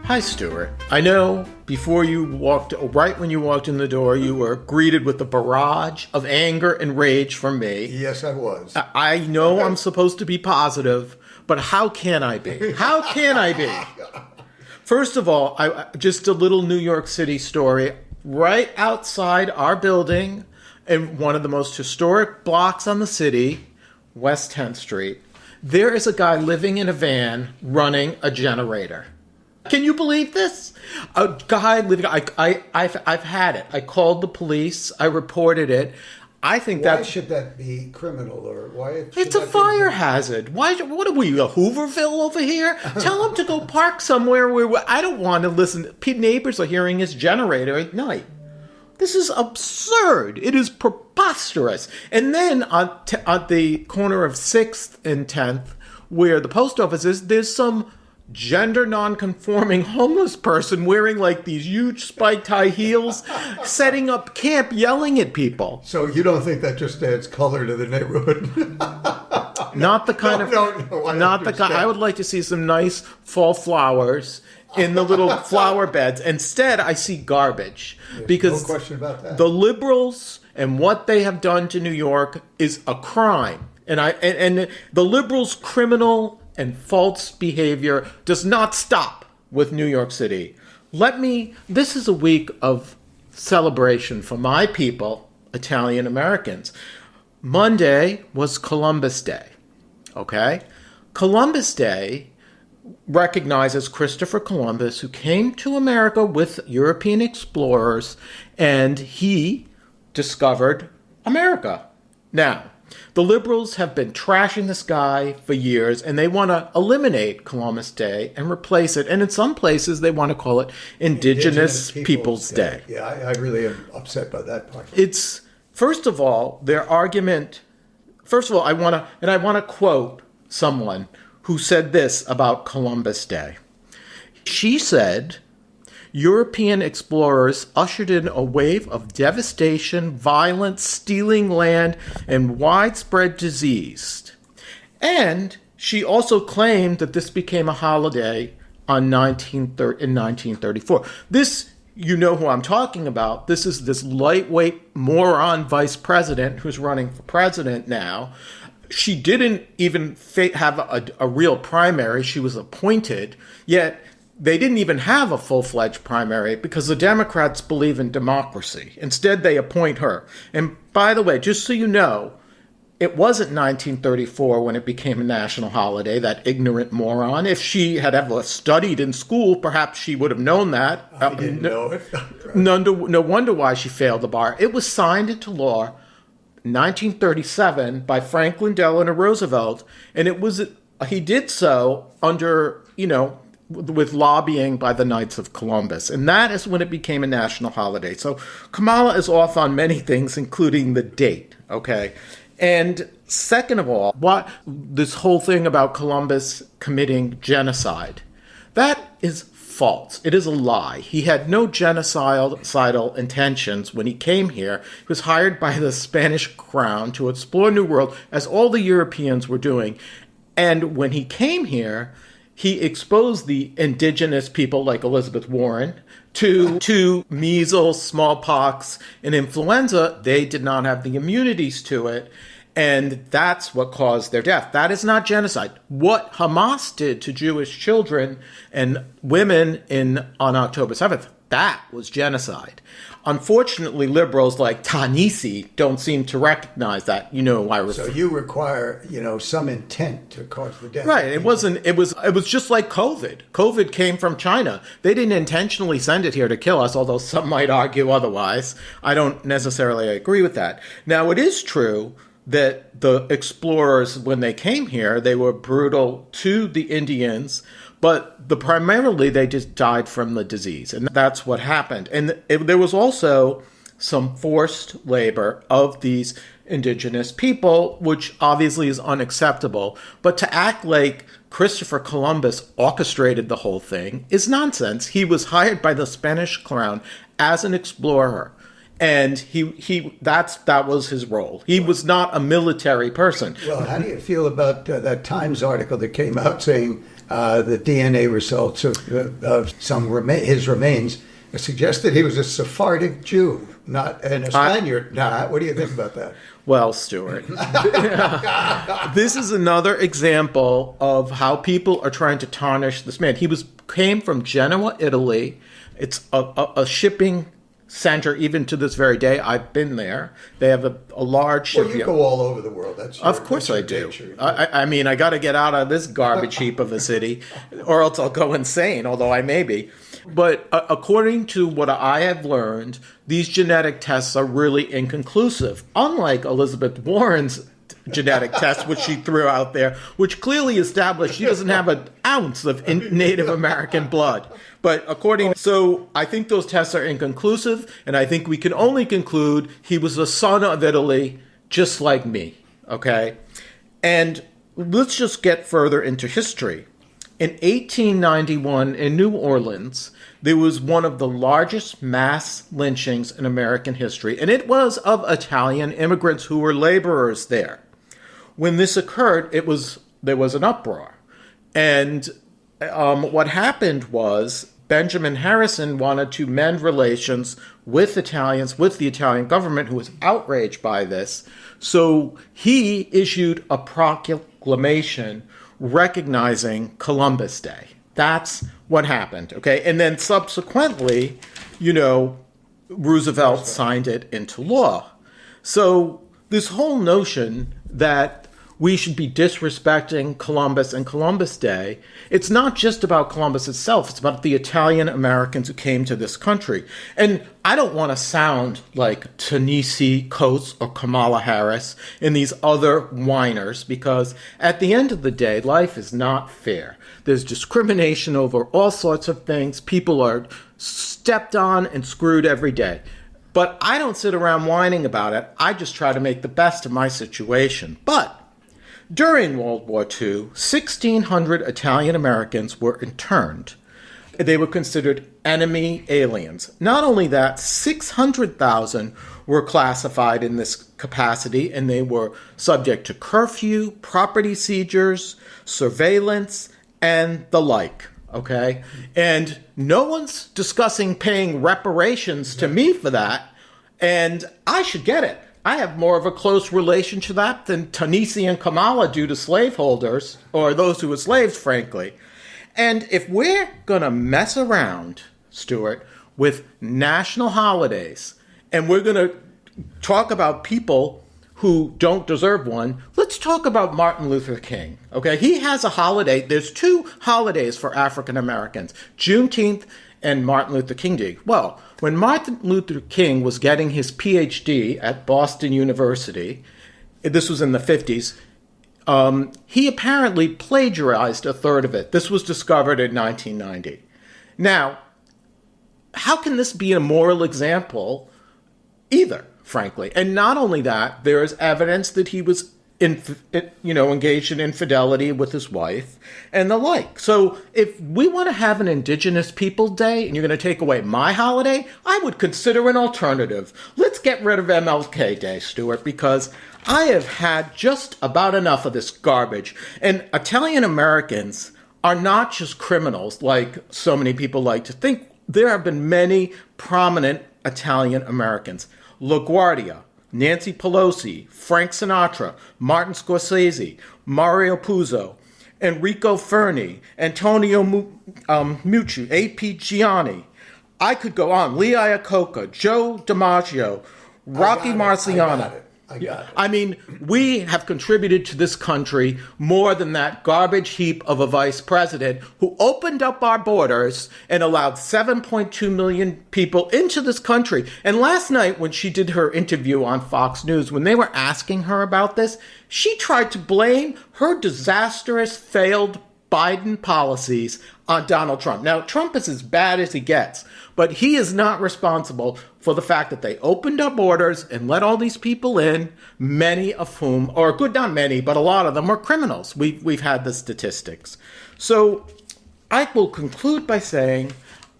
Hi, Stuart. I know right when you walked in the door, you were greeted with a barrage of anger and rage from me. Yes, I was. I know I'm supposed to be positive, but how can I be? How can I be? First of all, just a little New York City story. Right outside our building, in one of the most historic blocks on the city, West 10th Street, there is a guy living in a van running a generator. Can you believe this? A guy living. I've had it. I called the police. I reported it. I think why should that be criminal, or why? It's a fire hazard. Why? What are we, a Hooverville over here? Tell him to go park somewhere where I don't want to listen. Neighbors are hearing his generator at night. This is absurd. It is preposterous. And then on the corner of 6th and 10th, where the post office is, there's some gender non-conforming homeless person wearing like these huge spiked high heels, setting up camp, yelling at people. So you don't think that just adds color to the neighborhood? Not the kind not the kind. I would like to see some nice fall flowers in the little flower beds. Instead, I see garbage. There's because no question about that. The liberals and what they have done to New York is a crime. And the liberals' criminal and false behavior does not stop with New York City. This is a week of celebration for my people, Italian Americans. Monday was Columbus Day, okay? Columbus Day recognizes Christopher Columbus, who came to America with European explorers, and he discovered America. Now, the liberals have been trashing this guy for years, and they want to eliminate Columbus Day and replace it. And in some places, they want to call it Indigenous Peoples Day. Yeah, I really am upset by that part. It's, first of all, I want to quote someone who said this about Columbus Day. She said, European explorers ushered in a wave of devastation, violence, stealing land, and widespread disease. And she also claimed that this became a holiday in 1934. This, you know who I'm talking about. This is this lightweight moron vice president who's running for president now. She didn't even have a real primary. She was appointed, yet they didn't even have a full-fledged primary because the Democrats believe in democracy. Instead, they appoint her. And by the way, just so you know, it wasn't 1934 when it became a national holiday, that ignorant moron. If she had ever studied in school, perhaps she would have known that. I didn't know it. No wonder why she failed the bar. It was signed into law 1937 by Franklin Delano Roosevelt, and he did so under, with lobbying by the Knights of Columbus. And that is when it became a national holiday. So Kamala is off on many things, including the date, okay? And second of all, this whole thing about Columbus committing genocide, that is false. It is a lie. He had no genocidal intentions when he came here. He was hired by the Spanish crown to explore New World, as all the Europeans were doing. And when he came here, he exposed the indigenous people like Elizabeth Warren to measles, smallpox, and influenza. They did not have the immunities to it. And that's what caused their death. That is not genocide. What Hamas did to Jewish children and women on October 7th, that was genocide. Unfortunately, liberals like Ta-Nehisi don't seem to recognize that. So you require, some intent to cause the death. Right. It was just like COVID. COVID came from China. They didn't intentionally send it here to kill us, although some might argue otherwise. I don't necessarily agree with that. Now, it is true that the explorers, when they came here, they were brutal to the Indians, but primarily they just died from the disease. And that's what happened. And there was also some forced labor of these indigenous people, which obviously is unacceptable. But to act like Christopher Columbus orchestrated the whole thing is nonsense. He was hired by the Spanish crown as an explorer. And that was his role. He was not a military person. Well, how do you feel about that Times article that came out saying the DNA results of his remains suggested he was a Sephardic Jew, not a Spaniard. What do you think about that? Well, Stuart, this is another example of how people are trying to tarnish this man. He came from Genoa, Italy. It's a shipping center even to this very day. I've been there. They have a large ship. Well, you go all over the world. Of course I do. I mean, I got to get out of this garbage heap of a city, or else I'll go insane, although I may be. But according to what I have learned, these genetic tests are really inconclusive. Unlike Elizabeth Warren's genetic test, which she threw out there, which clearly established she doesn't have an ounce of Native American blood. But so I think those tests are inconclusive, and I think we can only conclude he was a son of Italy, just like me, okay? And let's just get further into history. In 1891 in New Orleans, there was one of the largest mass lynchings in American history, and it was of Italian immigrants who were laborers there. When this occurred, there was an uproar. And what happened was Benjamin Harrison wanted to mend relations with Italians, with the Italian government, who was outraged by this. So he issued a proclamation recognizing Columbus Day. That's what happened, okay? And then subsequently, Roosevelt signed it into law. So this whole notion that we should be disrespecting Columbus and Columbus Day, it's not just about Columbus itself, it's about the Italian Americans who came to this country. And I don't want to sound like Ta-Nehisi Coates or Kamala Harris and these other whiners, because at the end of the day, life is not fair. There's discrimination over all sorts of things. People are stepped on and screwed every day. But I don't sit around whining about it. I just try to make the best of my situation. But during World War II, 1,600 Italian Americans were interned. They were considered enemy aliens. Not only that, 600,000 were classified in this capacity, and they were subject to curfew, property seizures, surveillance, and the like. Okay? And no one's discussing paying reparations to me for that, and I should get it. I have more of a close relation to that than Ta-Nehisi and Kamala do to slaveholders, or those who were slaves, frankly. And if we're going to mess around, Stuart, with national holidays, and we're going to talk about people who don't deserve one, let's talk about Martin Luther King, okay? He has a holiday. There's two holidays for African Americans, Juneteenth and Martin Luther King Day. Well, when Martin Luther King was getting his PhD at Boston University, this was in the 50s, he apparently plagiarized a third of it. This was discovered in 1990. Now, how can this be a moral example either, frankly? And not only that, there is evidence that he was engaged in infidelity with his wife and the like. So if we want to have an Indigenous People Day and you're going to take away my holiday, I would consider an alternative. Let's get rid of MLK Day, Stuart, because I have had just about enough of this garbage. And Italian Americans are not just criminals like so many people like to think. There have been many prominent Italian Americans. LaGuardia, Nancy Pelosi, Frank Sinatra, Martin Scorsese, Mario Puzo, Enrico Fermi, Antonio Mucci, A.P. Gianni. I could go on. Lee Iacocca, Joe DiMaggio, Rocky Marciano. I got it. I mean, we have contributed to this country more than that garbage heap of a vice president who opened up our borders and allowed 7.2 million people into this country. And last night, when she did her interview on Fox News, when they were asking her about this, she tried to blame her disastrous, failed Biden policies on Donald Trump. Now, Trump is as bad as he gets, but he is not responsible for the fact that they opened up borders and let all these people in, many of whom, or good, not many, but a lot of them were criminals. We've had the statistics. So I will conclude by saying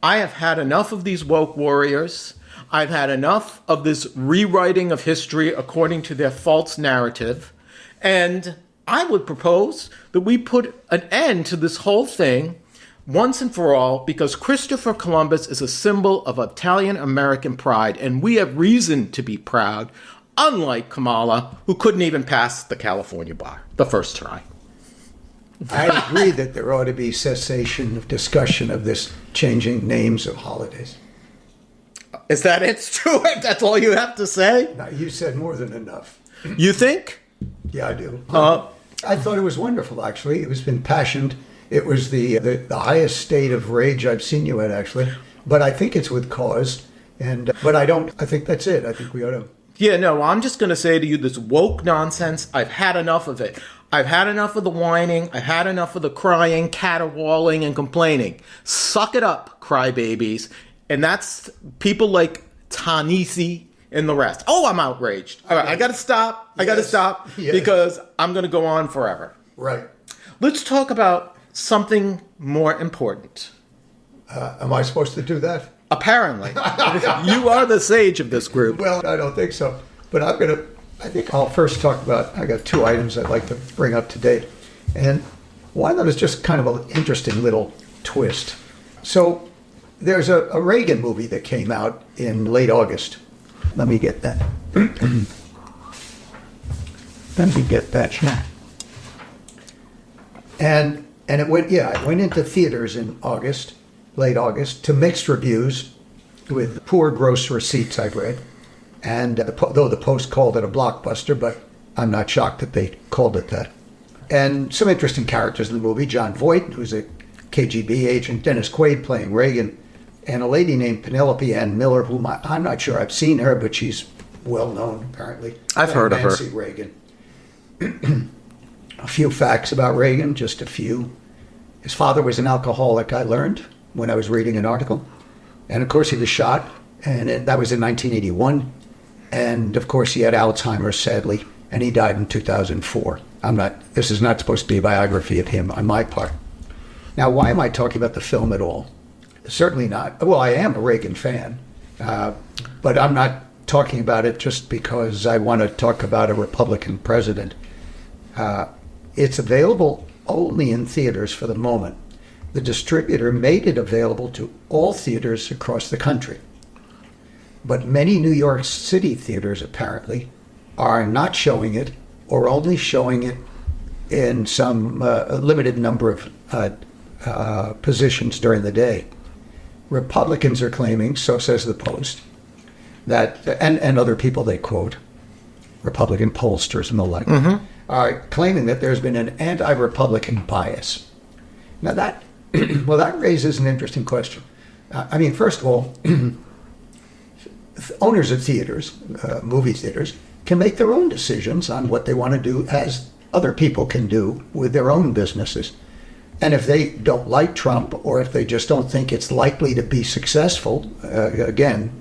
I have had enough of these woke warriors. I've had enough of this rewriting of history according to their false narrative. And I would propose that we put an end to this whole thing once and for all, because Christopher Columbus is a symbol of Italian-American pride, and we have reason to be proud, unlike Kamala, who couldn't even pass the California bar the first try. I agree that there ought to be cessation of discussion of this changing names of holidays. Is that it, Stuart? That's all you have to say? Now, you said more than enough. You think? Yeah, I do. I thought it was wonderful, actually. It was impassioned. It was the highest state of rage I've seen you at, actually. But I think it's with cause. But I think that's it. I think we ought to. Yeah, no, I'm just going to say to you, this woke nonsense, I've had enough of it. I've had enough of the whining. I've had enough of the crying, caterwauling, and complaining. Suck it up, crybabies. And that's people like Ta-Nehisi and the rest. Oh, I'm outraged. All right, I got to stop. I got to stop because I'm going to go on forever. Right. Let's talk about something more important. Am I supposed to do that? Apparently. You are the sage of this group. Well, I don't think so. But I think I'll first talk about, I got 2 items I'd like to bring up to date. And one of them is just kind of an interesting little twist. So there's a Reagan movie that came out in late August. Let me get that. And it went into theaters in August, late August, to mixed reviews with poor gross receipts, I've read. And though the Post called it a blockbuster, but I'm not shocked that they called it that. And some interesting characters in the movie. John Voight, who's a KGB agent, Dennis Quaid playing Reagan, and a lady named Penelope Ann Miller, whom I'm not sure I've seen her, but she's well known, apparently. I've heard of her. Nancy Reagan. A few facts about Reagan, just a few. His father was an alcoholic, I learned, when I was reading an article. And, of course, he was shot, and that was in 1981. And, of course, he had Alzheimer's, sadly, and he died in 2004. This is not supposed to be a biography of him on my part. Now, why am I talking about the film at all? Certainly not. Well, I am a Reagan fan, but I'm not talking about it just because I want to talk about a Republican president. It's available only in theaters for the moment. The distributor made it available to all theaters across the country. But many New York City theaters, apparently, are not showing it or only showing it in some limited number of positions during the day. Republicans are claiming, so says the Post, that, and other people they quote, Republican pollsters and the like, are claiming that there's been an anti-Republican bias. Now that raises an interesting question. I mean, first of all, owners of theaters, movie theaters, can make their own decisions on what they want to do, as other people can do with their own businesses. And if they don't like Trump, or if they just don't think it's likely to be successful, again,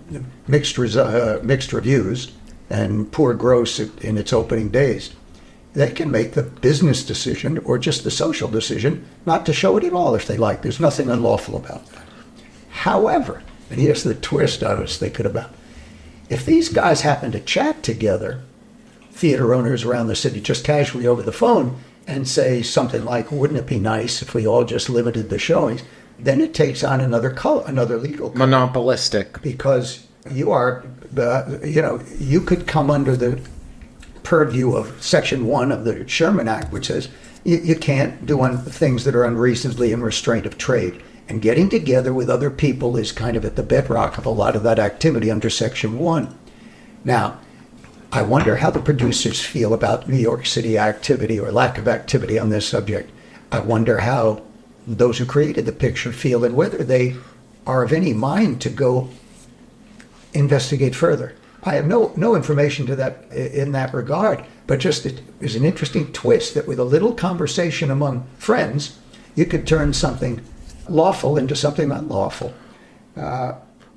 mixed reviews and poor gross in its opening days, they can make the business decision or just the social decision not to show it at all if they like. There's nothing unlawful about that. However, and here's the twist I was thinking about, if these guys happen to chat together, theater owners around the city, just casually over the phone, and say something like, wouldn't it be nice if we all just limited the showings, then it takes on another legal color. Monopolistic. Because you are, you could come under the purview of Section 1 of the Sherman Act, which says you can't do things that are unreasonably in restraint of trade. And getting together with other people is kind of at the bedrock of a lot of that activity under Section 1. Now, I wonder how the producers feel about New York City activity or lack of activity on this subject. I wonder how those who created the picture feel and whether they are of any mind to go investigate further. I have no information to that in that regard, but just it is an interesting twist that with a little conversation among friends, you could turn something lawful into something unlawful.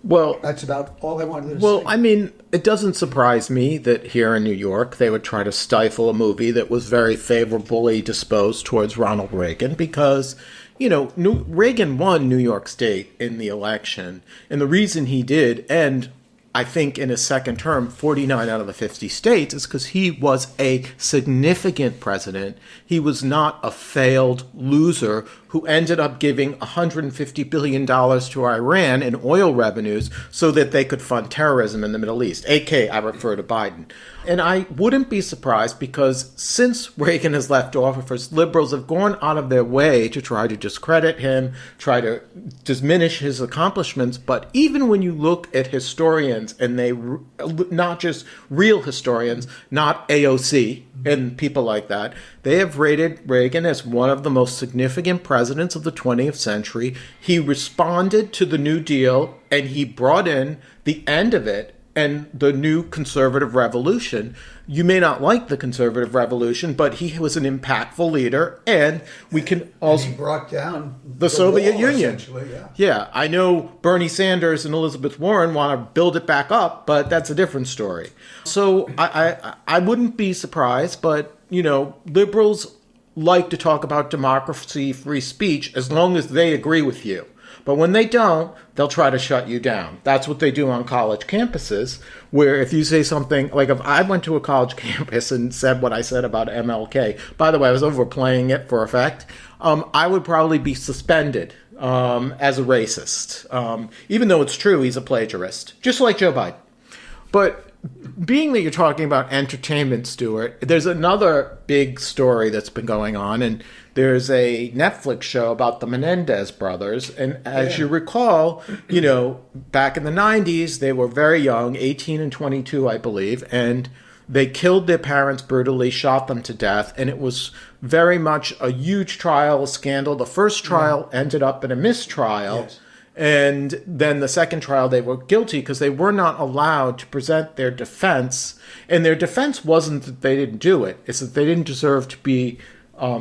Well, that's about all I wanted to say. Well, I mean, it doesn't surprise me that here in New York they would try to stifle a movie that was very favorably disposed towards Ronald Reagan because, Reagan won New York State in the election. And the reason he did, and I think in his second term, 49 out of the 50 states, is because he was a significant president. He was not a failed loser who ended up giving $150 billion to Iran in oil revenues so that they could fund terrorism in the Middle East, aka I refer to Biden. And I wouldn't be surprised because since Reagan has left office, liberals have gone out of their way to try to discredit him, try to diminish his accomplishments. But even when you look at historians, and they not just real historians, not AOC and people like that, they have rated Reagan as one of the most significant presidents of the 20th century. He responded to the New Deal and he brought in the end of it and the new conservative revolution. You may not like the conservative revolution, but he was an impactful leader, and we can also... And he brought down the Soviet wall, Union. Yeah, I know Bernie Sanders and Elizabeth Warren want to build it back up, but that's a different story. So I wouldn't be surprised, but, liberals like to talk about democracy, free speech, as long as they agree with you. But when they don't, they'll try to shut you down. That's what they do on college campuses, where if you say something, like if I went to a college campus and said what I said about MLK, by the way, I was overplaying it for effect, I would probably be suspended as a racist, even though it's true he's a plagiarist, just like Joe Biden. But being that you're talking about entertainment, Stuart, there's another big story that's been going on, and there's a Netflix show about the Menendez brothers. And as you recall, back in the 90s, they were very young, 18 and 22, I believe, and they killed their parents brutally, shot them to death, and it was very much a huge trial, a scandal. The first trial ended up in a mistrial. Yes. And then the second trial, they were guilty because they were not allowed to present their defense. And their defense wasn't that they didn't do it. It's that they didn't deserve to be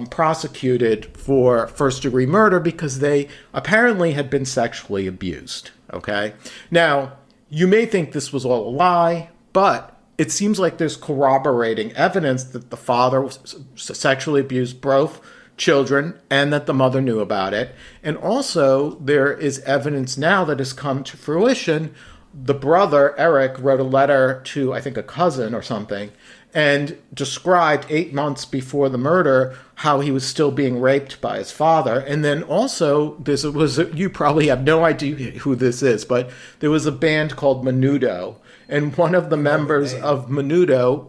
prosecuted for first-degree murder because they apparently had been sexually abused. Okay? Now, you may think this was all a lie, but it seems like there's corroborating evidence that the father sexually abused both children and that the mother knew about it. And also there is evidence now that has come to fruition. The brother, Eric, wrote a letter to, I think, a cousin or something, and described 8 months before the murder how he was still being raped by his father. And then also, you probably have no idea who this is, but there was a band called Menudo, and one of the members of Menudo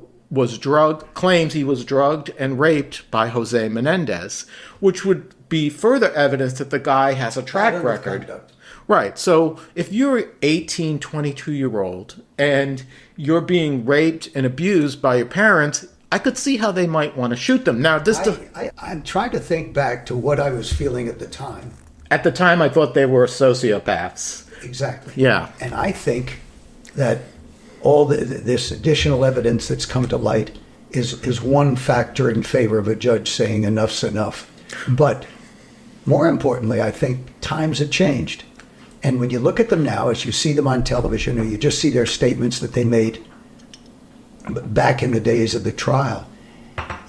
claims he was drugged and raped by Jose Menendez, which would be further evidence that the guy has a track record. Right. So if you're an 18, 22-year-old and you're being raped and abused by your parents, I could see how they might want to shoot them. Now, I'm trying to think back to what I was feeling at the time. At the time, I thought they were sociopaths. Exactly. Yeah. And I think that all this additional evidence that's come to light is one factor in favor of a judge saying enough's enough. But more importantly, I think times have changed. And when you look at them now, as you see them on television, or you just see their statements that they made back in the days of the trial,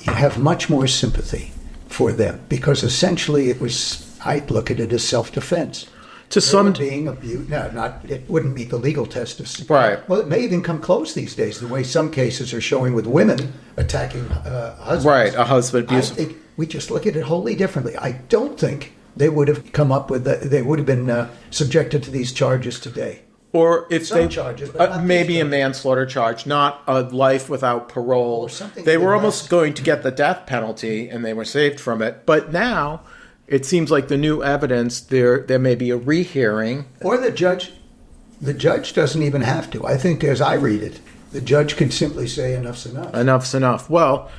you have much more sympathy for them because essentially I'd look at it as self-defense. To some being abused, it wouldn't meet the legal test. Right. Well, it may even come close these days, the way some cases are showing with women attacking husbands. Right, a husband abuse. I think we just look at it wholly differently. I don't think they would have come up with they would have been subjected to these charges today. Or if some charges, but maybe a manslaughter charge, not a life without parole. Or something they were almost going to get the death penalty, and they were saved from it. But now it seems like the new evidence, there may be a rehearing. Or the judge doesn't even have to. I think, as I read it, the judge can simply say enough's enough. Enough's enough. Well,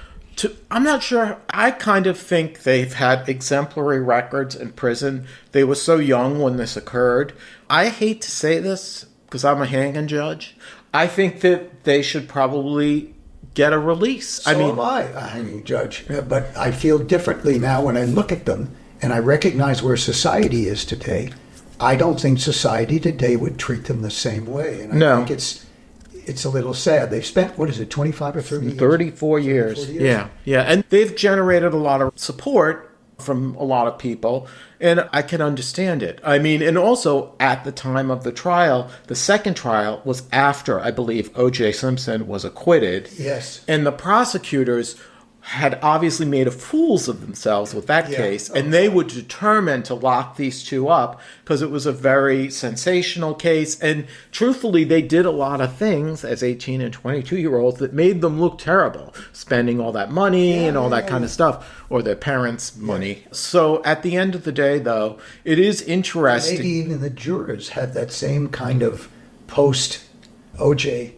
I'm not sure. I kind of think they've had exemplary records in prison. They were so young when this occurred. I hate to say this because I'm a hanging judge. I think that they should probably get a release. So am I, a hanging judge. But I feel differently now when I look at them and I recognize where society is today. I don't think society today would treat them the same way. And I think it's a little sad. They've spent, 25 or 30 years? 34 years. Yeah. And they've generated a lot of support from a lot of people, and I can understand it. I mean, and also at the time of the trial, the second trial was after, I believe, O.J. Simpson was acquitted. Yes. And the prosecutors had obviously made a fools of themselves with that case, and they were determined to lock these two up because it was a very sensational case. And truthfully, they did a lot of things as 18 and 22-year-olds that made them look terrible, spending all that money and all that kind of stuff, or their parents' money. So at the end of the day, though, it is interesting. Maybe even the jurors had that same kind of post-OJ.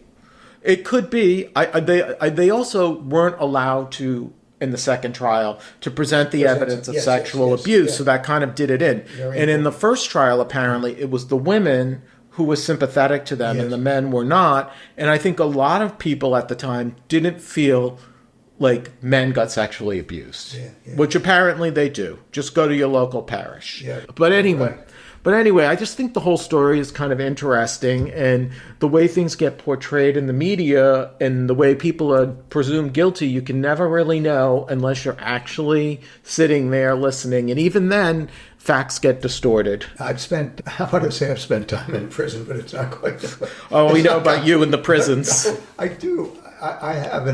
It could be. They also weren't allowed to, in the second trial, to present the evidence of sexual abuse, so that kind of did it in. And in the first trial, apparently, it was the women who were sympathetic to them and the men were not. And I think a lot of people at the time didn't feel like men got sexually abused, which apparently they do. Just go to your local parish. Yeah. But anyway... But anyway, I just think the whole story is kind of interesting, and the way things get portrayed in the media and the way people are presumed guilty, you can never really know unless you're actually sitting there listening. And even then, facts get distorted. I spent time in prison, but it's not quite that way. Oh, we know about you in the prisons. No, I do. I have,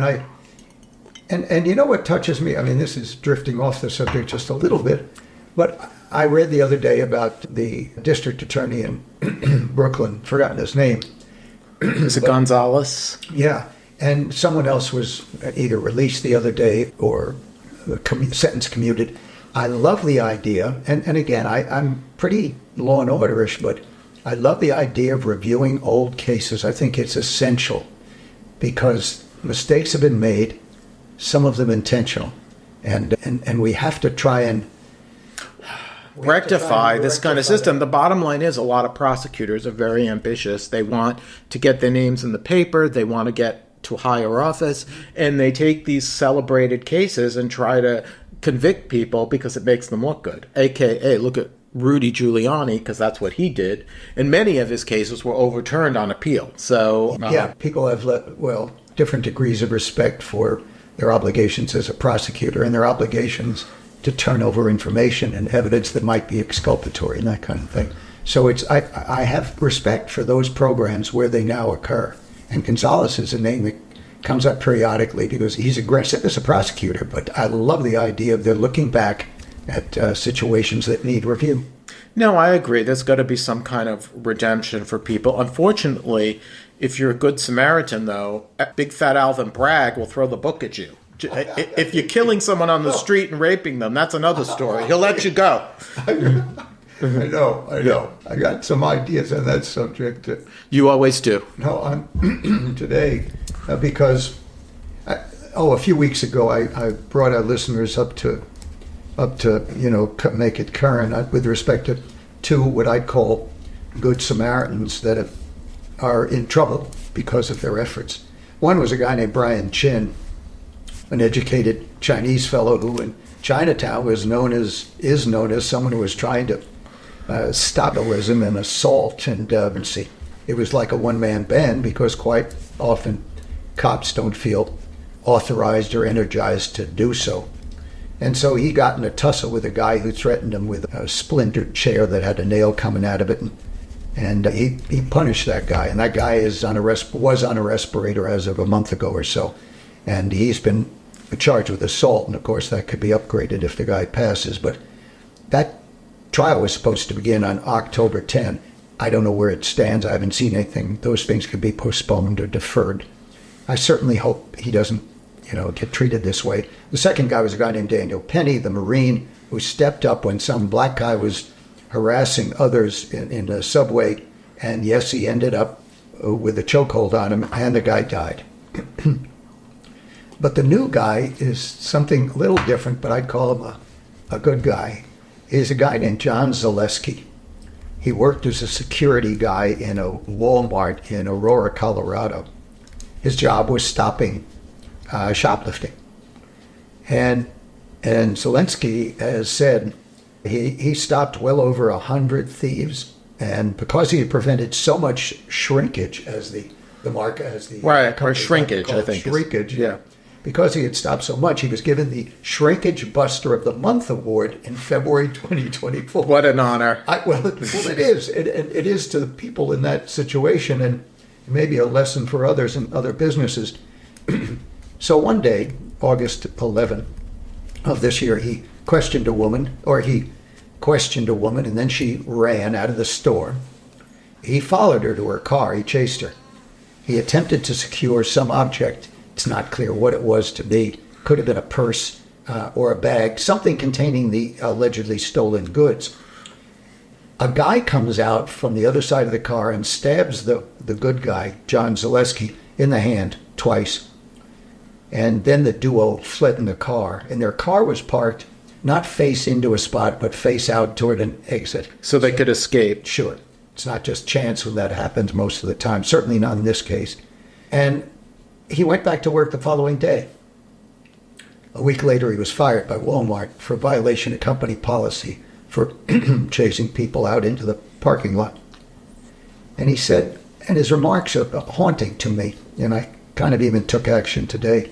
and you know what touches me? I mean, this is drifting off the subject just a little bit, but I read the other day about the district attorney in Brooklyn, forgotten his name. Is it Gonzalez? Yeah, and someone else was either released the other day or sentence commuted. I love the idea, and again, I'm pretty law and orderish, but I love the idea of reviewing old cases. I think it's essential because mistakes have been made, some of them intentional, and we have to try and rectify this kind of system. The bottom line is a lot of prosecutors are very ambitious. They want to get their names in the paper. They want to get to higher office. And they take these celebrated cases and try to convict people because it makes them look good. AKA, look at Rudy Giuliani, because that's what he did. And many of his cases were overturned on appeal. So people have different degrees of respect for their obligations as a prosecutor and their obligations to turn over information and evidence that might be exculpatory and that kind of thing. So I have respect for those programs where they now occur. And Gonzalez is a name that comes up periodically because he's aggressive as a prosecutor, but I love the idea of they're looking back at situations that need review. No, I agree. There's got to be some kind of redemption for people. Unfortunately, if you're a good Samaritan, though, Big Fat Alvin Bragg will throw the book at you. If you're killing someone on the street and raping them, that's another story. He'll let you go. I know. I got some ideas on that subject. You always do. No, on today, because a few weeks ago, I brought our listeners up to make it current with respect to two what I'd call good Samaritans that are in trouble because of their efforts. One was a guy named Brian Chin, an educated Chinese fellow who in Chinatown is known as someone who was trying to stop vandalism and assault. And it was like a one-man band because quite often cops don't feel authorized or energized to do so. And so he got in a tussle with a guy who threatened him with a splintered chair that had a nail coming out of it. And he punished that guy. And that guy was on a respirator as of a month ago or so. And he's been charged with assault, and of course that could be upgraded if the guy passes. But that trial was supposed to begin on October 10. I don't know where it stands. I haven't seen anything. Those things could be postponed or deferred. I certainly hope he doesn't, get treated this way. The second guy was a guy named Daniel Penny, the Marine, who stepped up when some black guy was harassing others in the subway, and yes, he ended up with a chokehold on him, and the guy died. But the new guy is something a little different, but I'd call him a good guy. He's a guy named John Zaleski. He worked as a security guy in a Walmart in Aurora, Colorado. His job was stopping shoplifting. And Zelensky has said he stopped well over 100 thieves, and because he had prevented so much shrinkage as the mark as the right, or shrinkage, I think. Shrinkage, yeah. because he had stopped so much, he was given the Shrinkage Buster of the Month award in February 2024. What an honor. It is. It is to the people in that situation, and maybe a lesson for others in other businesses. So one day, August 11 of this year, he questioned a woman, and then she ran out of the store. He followed her to her car. He chased her. He attempted to secure some object. It's not clear what it was to be. Could have been a purse or a bag, something containing the allegedly stolen goods. A guy comes out from the other side of the car and stabs the good guy, John Zaleski, in the hand twice. And then the duo fled in the car. And their car was parked not face into a spot, but face out toward an exit. So they could escape. Sure. It's not just chance when that happens most of the time. Certainly not in this case. And he went back to work the following day. A week later, he was fired by Walmart for violation of company policy for chasing people out into the parking lot. And he said, and his remarks are haunting to me, and I kind of even took action today.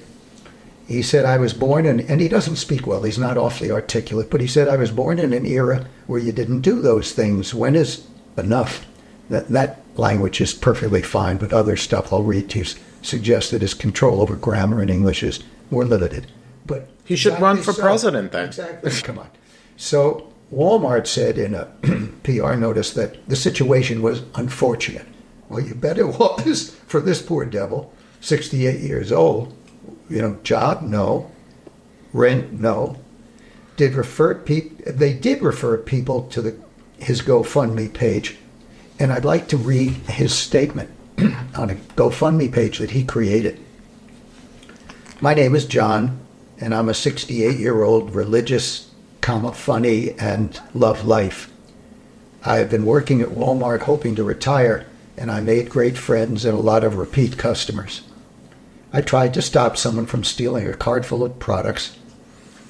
He said, I was born in, and he doesn't speak well, he's not awfully articulate, but he said, I was born in an era where you didn't do those things. When is enough? That language is perfectly fine, but other stuff I'll read to you suggests that his control over grammar and English is more limited. But he should run for president then. Exactly. Come on. So Walmart said in a PR notice that the situation was unfortunate. Well, you bet it was for this poor devil, 68 years old. Job, no. Rent, no. They did refer people to his GoFundMe page. And I'd like to read his statement on a GoFundMe page that he created. My name is John, and I'm a 68-year-old religious, funny, and love life. I have been working at Walmart hoping to retire, and I made great friends and a lot of repeat customers. I tried to stop someone from stealing a cart full of products,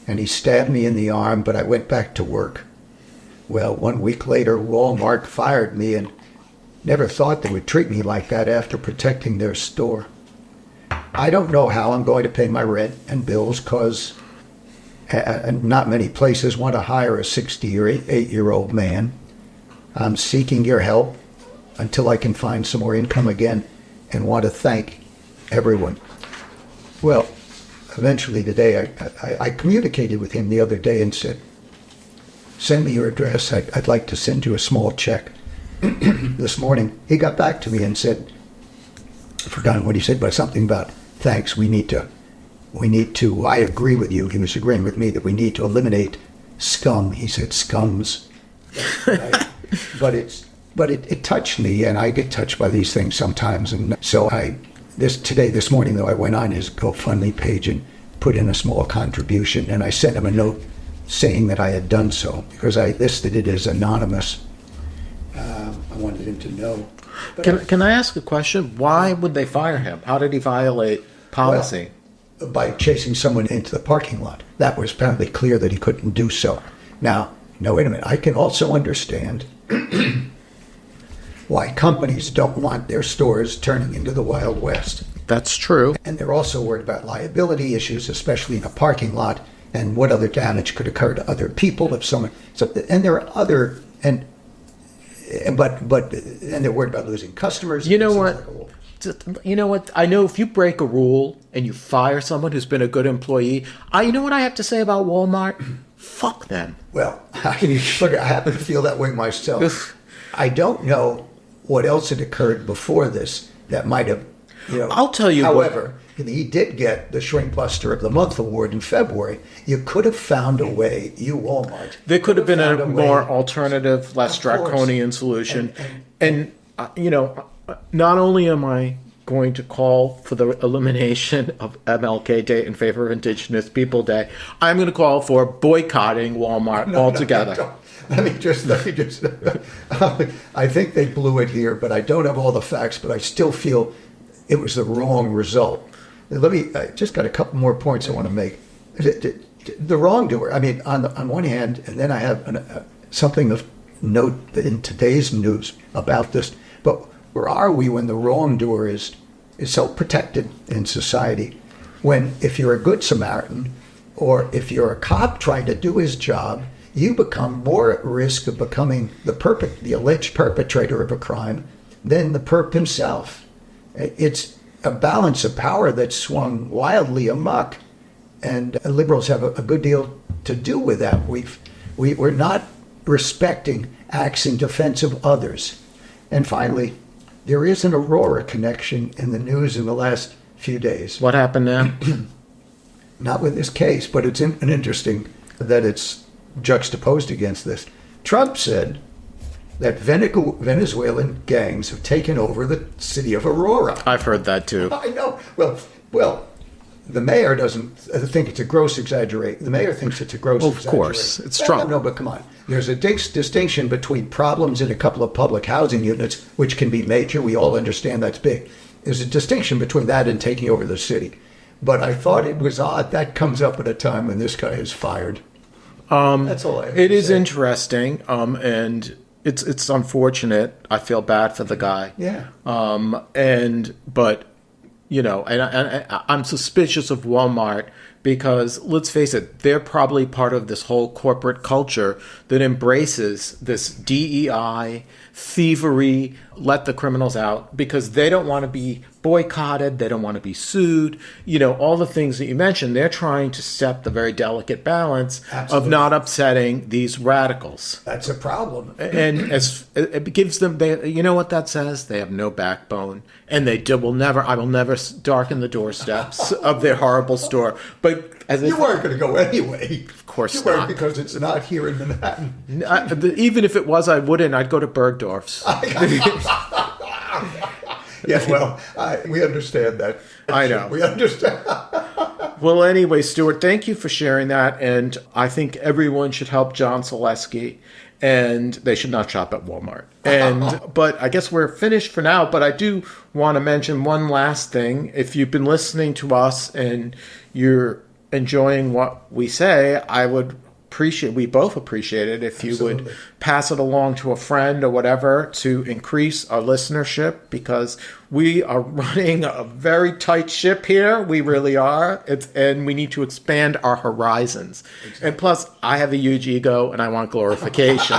and he stabbed me in the arm, but I went back to work. Well, 1 week later, Walmart fired me and never thought they would treat me like that after protecting their store. I don't know how I'm going to pay my rent and bills because not many places want to hire a 68-year-old man. I'm seeking your help until I can find some more income again and want to thank everyone. Well, eventually today, I communicated with him the other day and said, send me your address. I'd like to send you a small check. This morning, he got back to me and said, I've forgotten what he said, but something about, thanks, we need to, I agree with you. He was agreeing with me that we need to eliminate scum. He said scums. But it touched me, and I get touched by these things sometimes. And so this morning, though, I went on his GoFundMe page and put in a small contribution, and I sent him a note saying that I had done so, because I listed it as anonymous. I wanted him to know. Can I ask a question? Why would they fire him? How did he violate policy? Well, by chasing someone into the parking lot. That was apparently clear that he couldn't do so. Now, wait a minute. I can also understand why companies don't want their stores turning into the Wild West. That's true. And they're also worried about liability issues, especially in a parking lot, and what other damage could occur to other people if someone. And there are other but they're worried about losing customers. You know what? I know if you break a rule and you fire someone who's been a good employee, you know what I have to say about Walmart? Fuck them. Well, look, I happen to feel that way myself. I don't know what else had occurred before this that might have, I'll tell you. However, he did get the Shrink Buster of the Month award in February. You could have found a way, Walmart. There could have been a more alternative, less draconian solution. And not only am I going to call for the elimination of MLK Day in favor of Indigenous People Day, I'm going to call for boycotting Walmart altogether. No. Let me just. I think they blew it here, but I don't have all the facts. But I still feel it was the wrong result. I just got a couple more points I want to make. The wrongdoer. I mean, on one hand, and then I have something of note in today's news about this. But where are we when the wrongdoer is so protected in society? when if you're a good Samaritan or if you're a cop trying to do his job, you become more at risk of becoming the alleged perpetrator of a crime than the perp himself. It's a balance of power that's swung wildly amok, and liberals have a good deal to do with that. We're not respecting acts in defense of others. And finally, there is an Aurora connection in the news in the last few days. What happened there? Not with this case, but it's interesting that it's juxtaposed against this. Trump said that Venezuelan gangs have taken over the city of Aurora. I've heard that too. I know. Well, the mayor doesn't think it's a gross exaggeration. The mayor thinks it's a gross exaggeration. Of course, it's Trump. No, but come on. There's a distinction between problems in a couple of public housing units, which can be major. We all understand that's big. There's a distinction between that and taking over the city. But I thought it was odd. That comes up at a time when this guy is fired. That's all I have It to is say. interesting, and it's unfortunate. I feel bad for the guy. Yeah. But you know, and I'm suspicious of Walmart because, let's face it, they're probably part of this whole corporate culture that embraces this DEI, thievery, let the criminals out, because they don't want to be boycotted, they don't want to be sued, you know, all the things that you mentioned. They're trying to set the very delicate balance Absolutely. of not upsetting these radicals. That's a problem. And as it gives them, you know what that says? They have no backbone, and I will never darken the doorsteps of their horrible store. But You weren't going to go anyway. Of course you weren't, not. because it's not here in Manhattan. Even if it was, I wouldn't. I'd go to Bergdorf's. Yes, well, we understand that. I know. We understand. Well, anyway, Stuart, thank you for sharing that. And I think everyone should help John Selesky, and they should not shop at Walmart. But I guess we're finished for now. But I do want to mention one last thing. If you've been listening to us and you're enjoying what we say, we both appreciate it if you Absolutely. would pass it along to a friend or whatever to increase our listenership, because we are running a very tight ship here. We really are. And we need to expand our horizons. Exactly. And plus, I have a huge ego and I want glorification.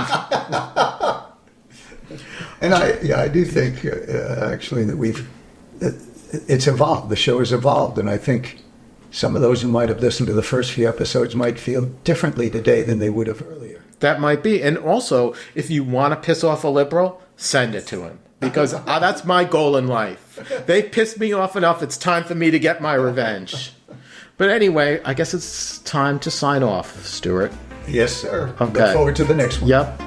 And I do think, actually, that it's evolved. The show has evolved. And I think some of those who might have listened to the first few episodes might feel differently today than they would have earlier. That might be. And also, if you want to piss off a liberal, send it to him. Because that's my goal in life. They pissed me off enough. It's time for me to get my revenge. But anyway, I guess it's time to sign off, Stuart. Yes, sir. Okay. Look forward to the next one. Yep.